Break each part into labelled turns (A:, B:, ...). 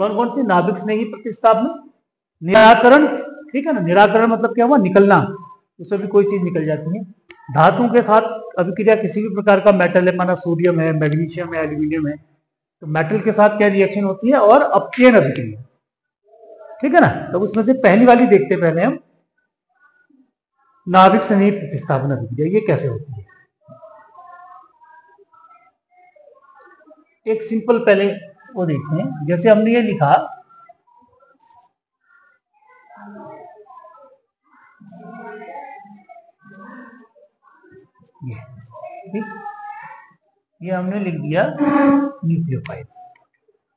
A: कौन कौन सी? नाभिक स्नेही प्रतिस्थापन, निराकरण, ठीक है ना, निराकरण मतलब क्या हुआ? निकलना, उसमें भी कोई चीज निकल जाती है। धातु के साथ अभिक्रिया, किसी भी प्रकार का मेटल है, माना सोडियम है, मैग्नीशियम है, एल्यूमिनियम है, तो मेटल के साथ क्या रिएक्शन होती है? और अपचयन अभिक्रिया, ठीक है ना। तो उसमें से पहली वाली देखते पहले हम, नाभिक स्नेही प्रतिस्थापन अभिक्रिया, ये कैसे होती है। एक सिंपल पहले वो देखते हैं। जैसे हमने ये लिखा, ये हमने लिख दिया न्यूक्लियोफाइल,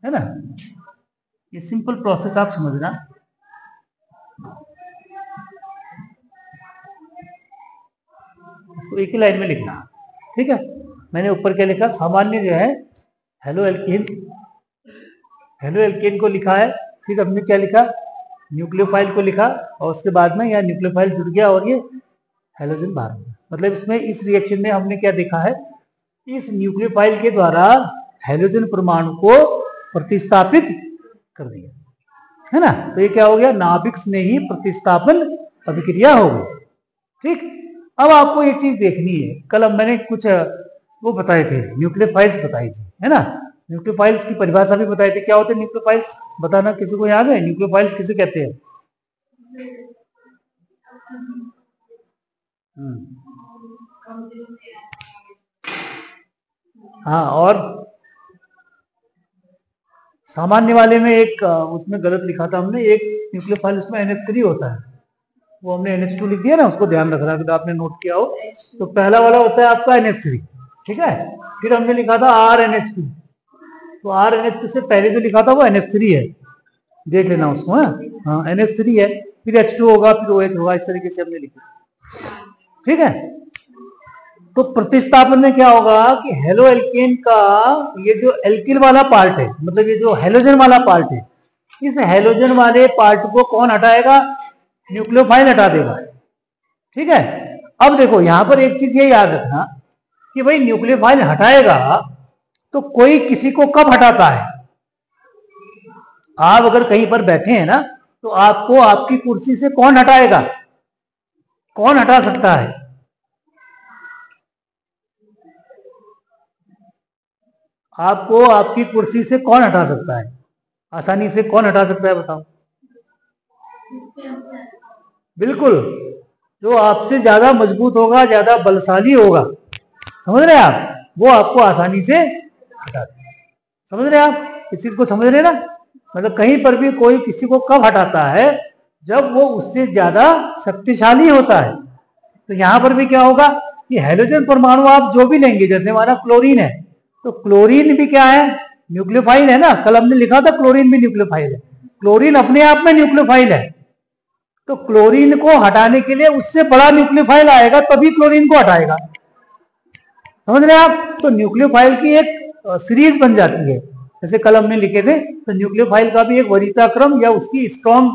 A: है ना। ये सिंपल प्रोसेस आप समझना। तो एक ही लाइन में लिखना, ठीक है। मैंने ऊपर क्या लिखा? सामान्य जो है हेलो एल्केन, हेलो एल्केन को लिखा है, फिर हमने क्या लिखा? न्यूक्लियोफाइल को लिखा, और उसके बाद में यहाँ न्यूक्लियोफाइल जुड़ गया और ये हेलोजन बाहर हो गया। मतलब इसमें इस रिएक्शन में हमने क्या देखा है? इस न्यूक्लियोफाइल के द्वारा हेलोजन परमाणु को प्रतिस्थापित कर दिया, है ना। तो ये क्या हो गया? नाभिक स्नेही प्रतिस्थापन अभिक्रिया हो गई, ठीक। अब आपको ये चीज देखनी है, कल मैंने कुछ वो बताए थे, न्यूक्लियोफाइल्स बताई थी, है ना। न्यूक्लियोफाइल्स की परिभाषा भी बताई थी। क्या होते हैं न्यूक्लियोफाइल्स? बताना, किसी को याद है न्यूक्लियोफाइल्स किसे कहते हैं? हाँ, और सामान्य वाले में एक उसमें गलत लिखा था हमने, एक न्यूक्लियोफाइल उसमें NH3 होता है, वो हमने NH2 लिख दिया ना, उसको ध्यान रखना अगर आपने नोट किया हो। तो पहला वाला होता है आपका NH3, ठीक है। फिर हमने लिखा था RNH2, तो RNH2 से पहले जो लिखा था वो NH3 है, देख लेना उसको। हाँ, NH3 है, फिर H2 होगा, फिर OH होगा, इस तरीके से हमने लिखा, ठीक है। तो प्रतिस्थापन में क्या होगा कि हेलो एल्केन का ये जो एल्किल वाला पार्ट है, मतलब ये जो हेलोजन वाला पार्ट है, इस हेलोजन वाले पार्ट को कौन हटाएगा? न्यूक्लियोफाइल हटा देगा, ठीक है। अब देखो यहां पर एक चीज ये याद रखना कि भाई न्यूक्लियोफाइल हटाएगा तो कोई किसी को कब हटाता है? आप अगर कहीं पर बैठे हैं ना, तो आपको आपकी कुर्सी से कौन हटाएगा? कौन हटा सकता है? आपको आपकी कुर्सी से कौन हटा सकता है? आसानी से कौन हटा सकता है, बताओ। बिल्कुल, जो आपसे ज्यादा मजबूत होगा, ज्यादा बलशाली होगा, समझ रहे हैं आप, वो आपको आसानी से हटा देगा। समझ रहे हैं आप इस चीज को? समझ रहे हैं ना। मतलब कहीं पर भी कोई किसी को कब हटाता है? जब वो उससे ज्यादा शक्तिशाली होता है। तो यहां पर भी क्या होगा कि हेलोजन परमाणु आप जो भी लेंगे, जैसे हमारा क्लोरीन है, तो क्लोरीन भी क्या है? न्यूक्लियोफाइल है ना। कल हमने लिखा था क्लोरीन भी न्यूक्लियोफाइल है। क्लोरीन अपने आप में न्यूक्लियोफाइल है, तो क्लोरीन को हटाने के लिए उससे बड़ा न्यूक्लियोफाइल आएगा, तभी क्लोरीन को हटाएगा। समझ रहे हैं आप? तो न्यूक्लियोफाइल की एक सीरीज बन जाती है, जैसे कल हमने लिखे थे। तो न्यूक्लियोफाइल का भी एक वरीयता क्रम या उसकी स्ट्रॉन्ग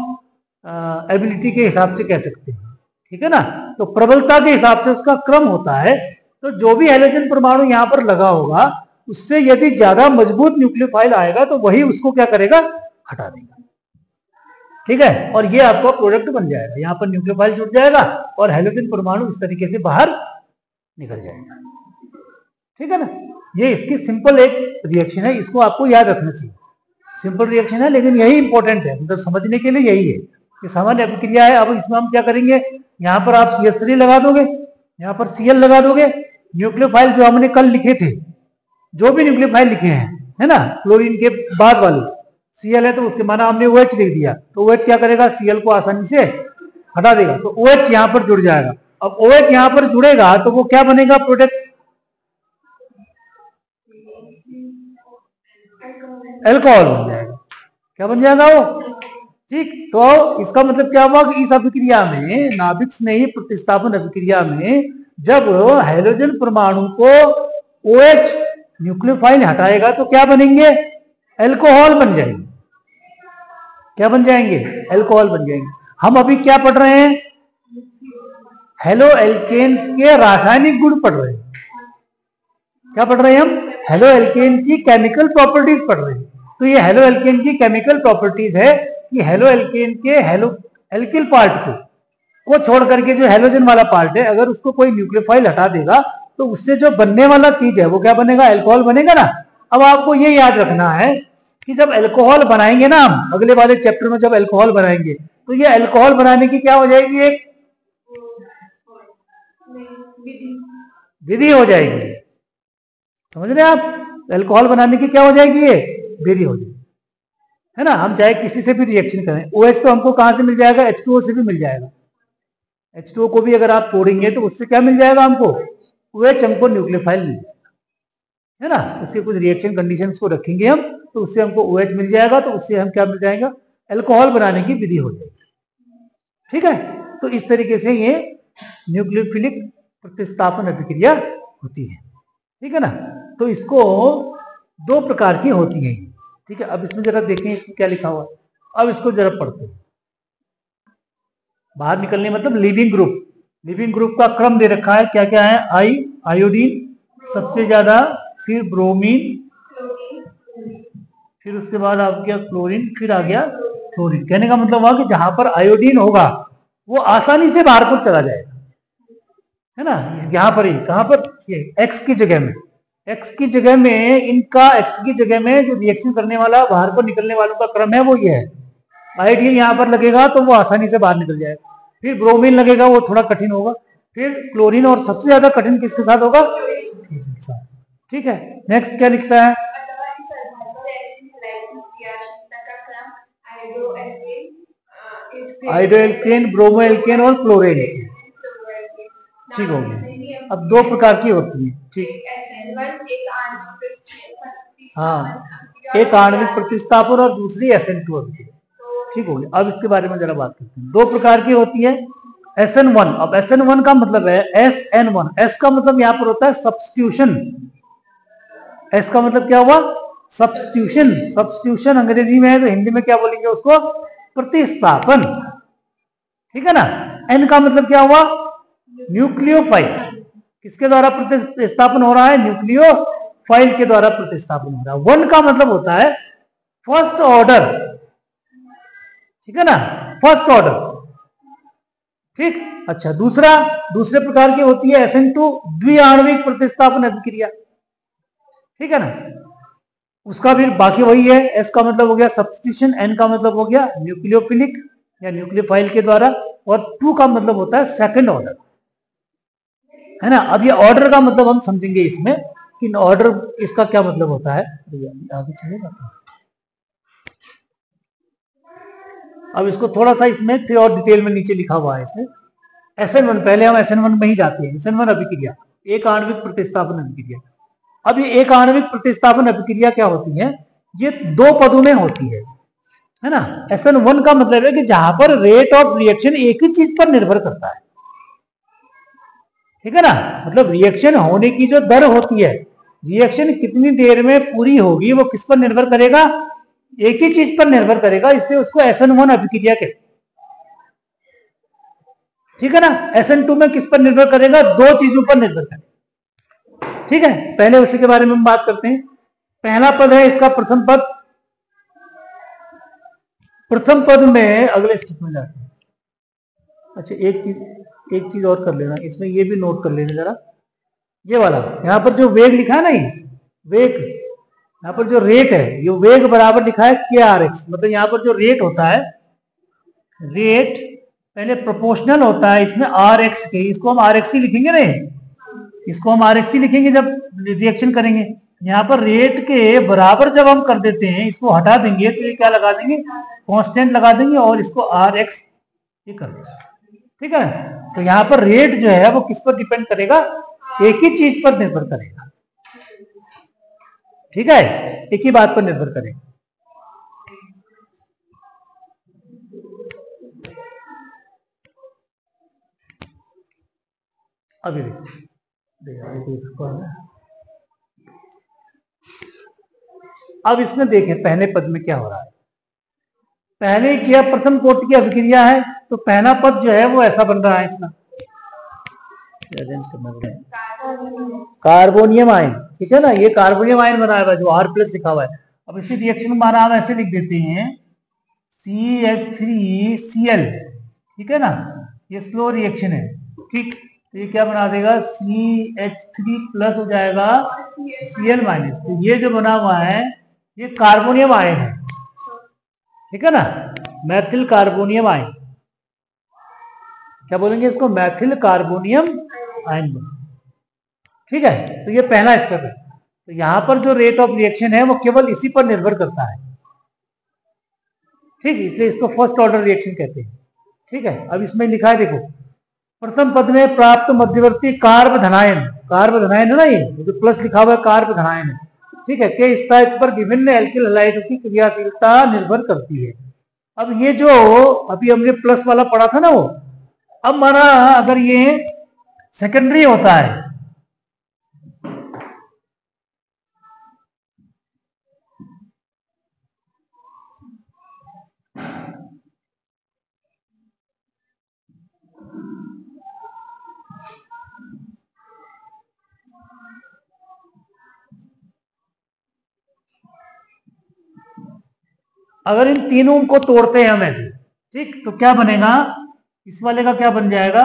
A: एबिलिटी के हिसाब से कह सकते हैं, ठीक है ना। तो प्रबलता के हिसाब से उसका क्रम होता है। तो जो भी हेलोजन परमाणु यहां पर लगा होगा, उससे यदि ज्यादा मजबूत न्यूक्लियोफाइल आएगा तो वही उसको क्या करेगा? हटा देगा, ठीक है। और ये आपका प्रोडक्ट बन जाएगा, यहाँ पर न्यूक्लियोफाइल जुड़ जाएगा और हेलोजन परमाणु इस तरीके से बाहर निकल जाएगा, ठीक है ना। ये इसकी सिंपल एक रिएक्शन है, इसको आपको याद रखना चाहिए। सिंपल रिएक्शन है, लेकिन यही इंपॉर्टेंट है, मतलब समझने के लिए यही है। ये सामान्य अभिक्रिया है। अब इसमें हम क्या करेंगे? यहाँ पर आप CH3 लगा दोगे, यहाँ पर Cl लगा दोगे। न्यूक्लियोफाइल जो हमने कल लिखे थे, जो भी न्यूक्लियोफाइल लिखे हैं, है ना, क्लोरीन के बाद वाले, Cl है तो उसके माना हमने OH लिख दिया, तो OH क्या करेगा? Cl को आसानी से हटा देगा, तो OH यहाँ पर जुड़ जाएगा। अब OH यहाँ पर जुड़ेगा तो वो क्या बनेगा? प्रोडक्ट अल्कोहल बन जाएगा। क्या बन जाएगा वो? ठीक। तो इसका मतलब क्या हुआ कि इस अभिक्रिया में, नाभिक स्नेही प्रतिस्थापन अभिक्रिया में, जब हाइड्रोजन परमाणु को OH न्यूक्लियोफाइल हटाएगा तो क्या बनेंगे? अल्कोहल बन जाएंगे। क्या बन जाएंगे? अल्कोहल बन जाएंगे। हम अभी क्या पढ़ रहे हैं? हेलो एल्केन्स के रासायनिक गुण पढ़ रहे हैं। क्या पढ़ रहे हैं हम? हेलो एल्केन की केमिकल प्रॉपर्टीज पढ़ रहे हैं। तो ये हेलो एल्केन की केमिकल प्रॉपर्टीज है कि हेलो एल्केन के हेलो एल्किल पार्ट को छोड़ करके जो हेलोजन वाला पार्ट है, अगर उसको कोई न्यूक्लियोफाइल हटा देगा तो उससे जो बनने वाला चीज है वो क्या बनेगा, अल्कोहल बनेगा ना। अब आपको ये याद रखना है कि जब अल्कोहल बनाएंगे ना हम अगले वाले चैप्टर में, जब अल्कोहल बनाएंगे तो ये अल्कोहल बनाने की क्या हो जाएगी, एक विधि हो जाएगी। समझ रहे हैं आप, अल्कोहल बनाने की क्या हो जाएगी, ये विधि हो जाएगी, है ना। हम चाहे किसी से भी रिएक्शन करें, OH तो हमको कहां से मिल जाएगा, H2O से भी मिल जाएगा। H2O को भी अगर आप तोड़ेंगे तो उससे क्या मिल जाएगा हमको, OH हमको न्यूक्लियोफाइल मिल जाएगा, है ना। उससे कुछ रिएक्शन कंडीशंस को रखेंगे हम तो उससे हमको OH मिल जाएगा, तो उससे हम क्या मिल जाएगा, अल्कोहल बनाने की विधि हो जाएगी। ठीक है, तो इस तरीके से ये न्यूक्लियोफिलिक प्रतिस्थापन अभिक्रिया होती है। ठीक है ना, तो इसको दो प्रकार की होती है। ठीक है, अब इसमें जरा देखें इसमें क्या लिखा हुआ है, अब इसको जरा पढ़ते हैं। बाहर निकलने मतलब लीविंग ग्रुप, लीविंग ग्रुप का क्रम दे रखा है, क्या क्या है, आयोडीन सबसे ज्यादा, फिर ब्रोमीन, फिर उसके बाद आ गया क्लोरीन, फिर आ गया क्लोरीन। कहने का मतलब हुआ कि जहां पर आयोडीन होगा वो आसानी से बाहर को चला जाएगा, है ना। यहां पर ही, कहां पर, एक्स की जगह में, एक्स की जगह में इनका, एक्स की जगह में जो रिएक्शन करने वाला बाहर को निकलने वालों का क्रम है वो ये है। आयोडीन यहां पर लगेगा तो वो आसानी से बाहर निकल जाएगा, फिर ब्रोमीन लगेगा वो थोड़ा कठिन होगा, फिर क्लोरीन, और सबसे ज्यादा कठिन किसके साथ होगा, क्लोरीन के साथ। ठीक है, नेक्स्ट क्या लिखता है, आयोडोएल्केन, ब्रोमोएल्केन और क्लोरीन। ठीक हो गया, अब दो प्रकार की होती है। ठीक, हाँ, एक आणविक प्रतिस्थापन और दूसरी SN2 अभिक्रिया। ठीक हो गया, अब इसके बारे में जरा बात करते हैं। दो प्रकार की होती है, SN1। अब SN1 का मतलब है SN1, S का मतलब यहां पर होता है सब्स्टिट्यूशन, S का मतलब क्या हुआ, सब्स्टिट्यूशन। सब्स्टिट्यूशन अंग्रेजी में है तो हिंदी में क्या बोलेंगे उसको, प्रतिस्थापन। ठीक है ना। N का मतलब क्या हुआ, न्यूक्लियोफाइल। किसके द्वारा प्रतिस्थापन हो रहा है, न्यूक्लियोफाइल के द्वारा प्रतिस्थापन हो रहा है। 1 का मतलब होता है फर्स्ट ऑर्डर, ठीक है ना, फर्स्ट ऑर्डर। ठीक, अच्छा, दूसरे प्रकार की होती है SN2, द्विआण्विक प्रतिस्थापन अभिक्रिया। ठीक है ना, उसका भी बाकी वही है, S का मतलब हो गया सब्स्टिट्यूशन, N का मतलब हो गया न्यूक्लियोफिलिक या न्यूक्लियोफाइल के द्वारा, और 2 का मतलब होता है सेकंड ऑर्डर, है ना। अब ये ऑर्डर का मतलब हम समझेंगे इसमें कि ऑर्डर इसका क्या मतलब होता है, आगे चलेगा। अब इसको थोड़ा सा इसमें फिर और डिटेल में नीचे लिखा हुआ है इसमें। SN1, पहले हम SN1 में ही जाते हैं। SN1 अभिक्रिया, एक आणविक प्रतिस्थापन अभिक्रिया। अब ये एक आणविक प्रतिस्थापन अभिक्रिया क्या होती है, ये दो पदों में होती है ना। SN1 का मतलब है कि जहां पर रेट ऑफ रिएक्शन एक ही चीज पर निर्भर करता है। ठीक है ना, मतलब रिएक्शन होने की जो दर होती है, रिएक्शन कितनी देर में पूरी होगी, वो किस पर निर्भर करेगा, एक ही चीज पर निर्भर करेगा, इससे उसको SN1 अभिक्रिया कहते हैं। ठीक है ना। SN2 में किस पर निर्भर करेगा, दो चीजों पर निर्भर करेगा। ठीक है, पहले उसी के बारे में हम बात करते हैं। पहला पद है इसका प्रथम पद, प्रथम पद में अगले स्टेप में जाते हैं। अच्छा, एक चीज और कर लेना इसमें, ये भी नोट कर लेना जरा, ये वाला यहां पर जो वेग लिखा है ना, ये वेग, यहां पर जो रेट है, ये वेग बराबर लिखा है KRX। मतलब यहां पर जो रेट होता है, रेट पहले प्रोपोर्शनल होता है इसमें RX के, इसको हम RX ही लिखेंगे ना, इसको हम RX ही लिखेंगे जब रिएक्शन करेंगे। यहाँ पर रेट के बराबर जब हम कर देते हैं, इसको हटा देंगे तो ये क्या लगा देंगे, कांस्टेंट लगा देंगे और इसको RX ये कर देंगे। ठीक है, तो यहाँ पर रेट जो है वो किस पर डिपेंड करेगा, एक ही चीज पर निर्भर करेगा। ठीक है, एक ही बात पर निर्भर करेगा। अभी अब इसमें देखें पहले पद में क्या हो रहा है। पहले किया प्रथम कोटि की अभिक्रिया है, तो पहला पद जो है वो ऐसा बन रहा है इसमें, कार्बोनियम आयन। ठीक है ना, ये कार्बोनियम आयन बना हुआ है जो R+ लिखा हुआ है, अब इसी रिएक्शन में हम ऐसे लिख देते हैं CH3Cl, ठीक है ना, ये स्लो रिएक्शन है, ठीक। तो ये क्या बना देगा, CH3 प्लस हो जाएगा Cl माइनस। तो ये जो बना हुआ है ये कार्बोनियम आयन है, ठीक है ना, मैथिल कार्बोनियम आयन। क्या बोलेंगे इसको, मैथिल कार्बोनियम आयन, ठीक है। तो ये पहला स्टेप है। तो यहां पर जो रेट ऑफ रिएक्शन है वो केवल इसी पर निर्भर करता है, ठीक, इसलिए इसको फर्स्ट ऑर्डर रिएक्शन कहते हैं, ठीक है। अब इसमें लिखा है देखो, प्रथम पद में प्राप्त मध्यवर्ती कार्ब धनायन है ना, ये जो प्लस लिखा हुआ है कार्ब धनायन है, ठीक है, के स्थायित्व पर विभिन्न एल्किल हैलाइडों की क्रियाशीलता निर्भर करती है। अब ये जो अभी हमने प्लस वाला पढ़ा था ना वो, अब माना अगर ये सेकेंडरी होता है, अगर इन तीनों को तोड़ते हैं हम ऐसे, ठीक, तो क्या बनेगा, इस वाले का क्या बन जाएगा,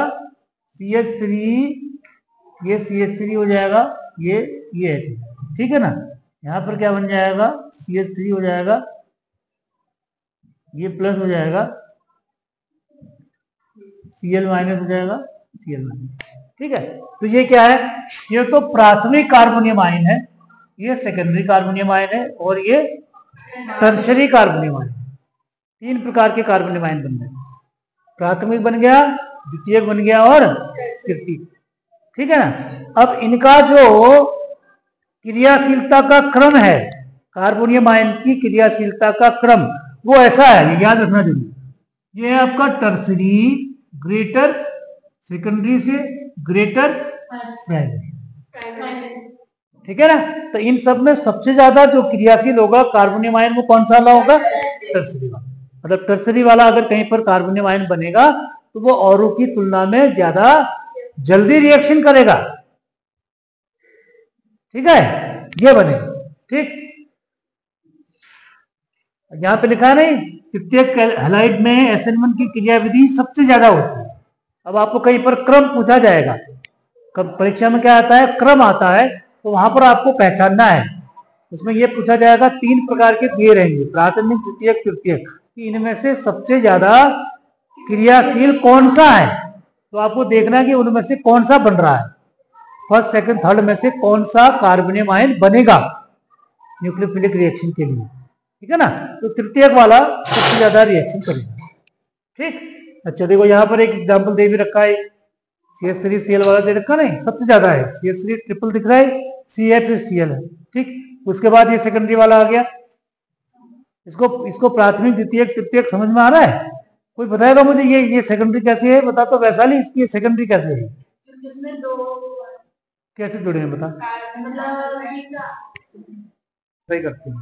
A: CH3, ये CH3 हो जाएगा, ये है, ठीक है ना। यहां पर क्या बन जाएगा, CH3 हो जाएगा, ये प्लस हो जाएगा, Cl माइनस हो जाएगा, Cl माइनस, ठीक है। तो ये क्या है, ये तो प्राथमिक कार्बोनियम आयन है, ये सेकेंडरी कार्बोनियम आयन है, और ये टर्शरी कार्बोनियम आयन। तीन प्रकार के कार्बोनियम आयन बन गए, प्राथमिक बन गया, द्वितीयक बन गया और तृतीयक, ठीक है ना। अब इनका जो क्रियाशीलता का क्रम है, कार्बोनियम आयन की क्रियाशीलता का क्रम वो ऐसा है, ये याद रखना जरूरी। ये है आपका टर्शरी ग्रेटर सेकेंडरी से ग्रेटर प्राइमरी, ठीक है ना। तो इन सब में सबसे ज्यादा जो क्रियाशील होगा कार्बोनियम आयन वो कौन सा वाला होगा, टर्शरी वाला। मतलब टर्शरी वाला अगर कहीं पर कार्बोनियम आयन बनेगा तो वो औरों की तुलना में ज्यादा जल्दी रिएक्शन करेगा, ठीक है, ये बनेगा, ठीक। यहां पे लिखा है नहीं, तृतीयक हैलाइड में SN1 की क्रियाविधि सबसे ज्यादा होती है। अब आपको कहीं पर क्रम पूछा जाएगा, परीक्षा में क्या आता है, क्रम आता है, तो वहां पर आपको पहचानना है। उसमें यह पूछा जाएगा, तीन प्रकार के दिए रहेंगे, प्राथमिक द्वितीयक तृतीयक, इनमें से सबसे ज्यादा क्रियाशील कौन सा है। तो आपको देखना है कि उनमें से कौन सा बन रहा है, फर्स्ट सेकंड थर्ड में से कौन सा कार्बोनियम आयन बनेगा न्यूक्लियोफिलिक रिएक्शन के लिए, ठीक है ना। तो तृतीयक वाला सबसे ज्यादा रिएक्शन करेगा, ठीक। अच्छा देखो यहाँ पर एक एग्जांपल दे भी रखा है, CH3Cl वाला दे रखा नहीं, सबसे ज्यादा है, CH3 ट्रिपल दिख रहा है, Ca फिर Cl है, ठीक। उसके बाद ये सेकेंडरी वाला आ गया। इसको प्राथमिक द्वितीयक तृतीयक समझ में आ रहा है, कोई बताएगा मुझे ये सेकेंडरी कैसे है, बता। तो वैशाली इसकी सेकेंडरी कैसे है, कैसे जुड़े हैं बता, सही करते हैं।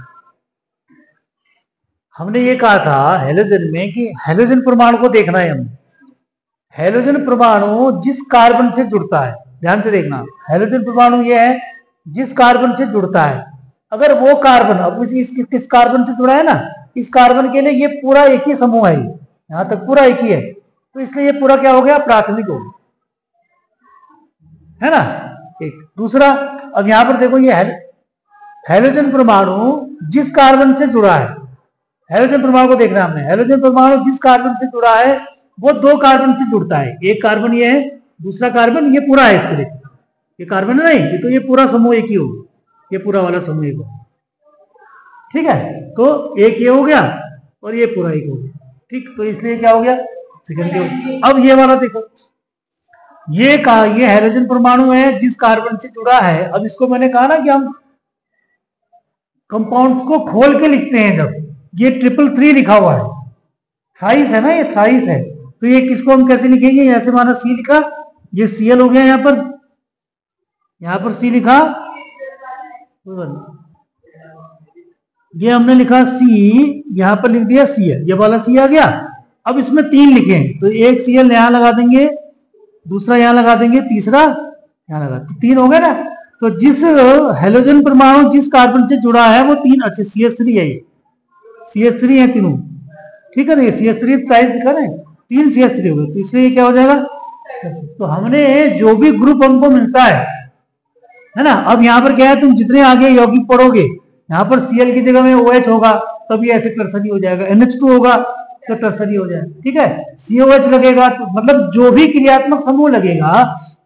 A: हमने ये कहा था हेलोजन में कि हेलोजन परमाणु को देखना है हमें। हेलोजन परमाणु जिस कार्बन से जुड़ता है, ध्यान से देखना, हेलोजन परमाणु ये है जिस कार्बन से जुड़ता है, अगर वो कार्बन अब किस कार्बन से जुड़ा है ना, इस कार्बन के लिए ये पूरा एक ही समूह है, यहां तक पूरा एक ही है, तो इसलिए ये पूरा क्या हो गया, प्राथमिक हो गया, है ना। एक दूसरा, अब यहां पर देखो ये हेलोजन परमाणु जिस कार्बन से जुड़ा है, हेलोजन परमाणु को देखना हमने, हेलोजन परमाणु जिस कार्बन से जुड़ा है वो दो कार्बन से जुड़ता है, एक कार्बन ये है, दूसरा कार्बन ये पूरा है, इसके लिए ये कार्बन है नहीं, ये तो ये पूरा समूह एक ही होगा, ये पूरा वाला समूह एक होगा, ठीक है। तो एक ये हो गया और ये पूरा एक हो गया, ठीक। तो इसलिए क्या हो गया, सेकेंड। अब ये वाला देखो, ये हेलोजन परमाणु है जिस कार्बन से जुड़ा है। अब इसको मैंने कहा ना कि हम कंपाउंड्स को खोल के लिखते हैं, जब ये 333 लिखा हुआ है, थ्राइस है ना, ये थ्राइस है, तो ये किसको हम कैसे लिखेंगे, यहां से माना C लिखा, ये Cl हो गया, यहां पर C लिखा, ये हमने लिखा C, यहां पर लिख दिया Cl, ये वाला C आ गया। अब इसमें 3 लिखे हैं, तो एक Cl यहां लगा देंगे, दूसरा यहां लगा देंगे, तीसरा यहां लगा, तो 3 हो गए ना। तो जिस हेलोजन परमाणु जिस कार्बन से जुड़ा है वो 3, अच्छा CH3 है, ये CH3 है तीनों, ठीक है ना, ये CH3 प्राइस दिखा रहे हैं, 3 CH3 हो गए, तो इसलिए क्या हो जाएगा। तो हमने जो भी ग्रुप हमको मिलता है ना, अब यहाँ पर क्या है, तुम जितने आगे यौगिक पढ़ोगे यहाँ पर Cl की जगह में OH होगा तब ये ऐसे टर्सरी हो जाएगा, NH2 होगा तो टर्सरी हो जाएगा, ठीक है। COH लगेगा तो मतलब जो भी क्रियात्मक समूह लगेगा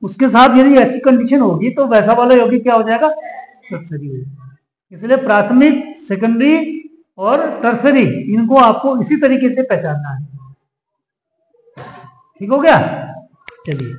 A: उसके साथ यदि ऐसी कंडीशन होगी तो वैसा वाला यौगिक क्या हो जाएगा, टर्सरी हो जाएगा। इसलिए प्राथमिक, सेकेंडरी और टर्सरी इनको आपको इसी तरीके से पहचानना है। ठीक हो गया, चलिए।